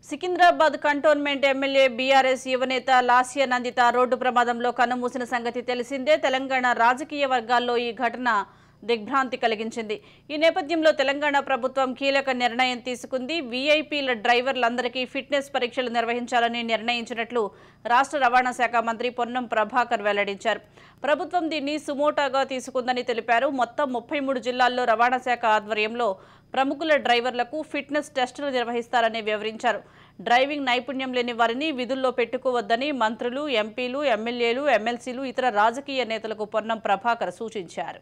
Secunderabad cantonment MLA BRS యువనేత Lasya Nanditha road ప్రమాదంలో కన్నుమూసిన సంగతి తెలిసిందే. తెలంగాణ రాజకీయ వర్గాల్లో ఈ ఘటన దిగ్భ్రాంతి కలిగించింది. ఈ నేపథ్యంలో తెలంగాణ ప్రభుత్వం కీలక నిర్ణయం తీసుకుంది. వీఐపీల డ్రైవర్లందరికీ ఫిట్నెస్ పరీక్షలు నిర్వహించాలని నిర్ణయించినట్లు రాష్ట్ర రవాణా శాఖ మంత్రి పొన్నం ప్రభాకర్ వెల్లడించారు. ప్రభుత్వం దీన్ని సుమోటాగా తీసుకుందని తెలిపారు. మొత్తం 33 జిల్లాల్లో రవాణా శాఖ ఆధ్వర్యంలో ప్రముఖుల డ్రైవర్లకు ఫిట్నెస్ టెస్టులు నిర్వహిస్తారని వివరించారు. డ్రైవింగ్ నైపుణ్యం లేని వారిని విధుల్లో పెట్టుకోవద్దని మంత్రులు, ఎంపీలు, ఎమ్మెల్యేలు, ఎమ్మెల్సీలు, ఇతర రాజకీయ నేతలకు పొన్నం ప్రభాకర్ సూచించారు.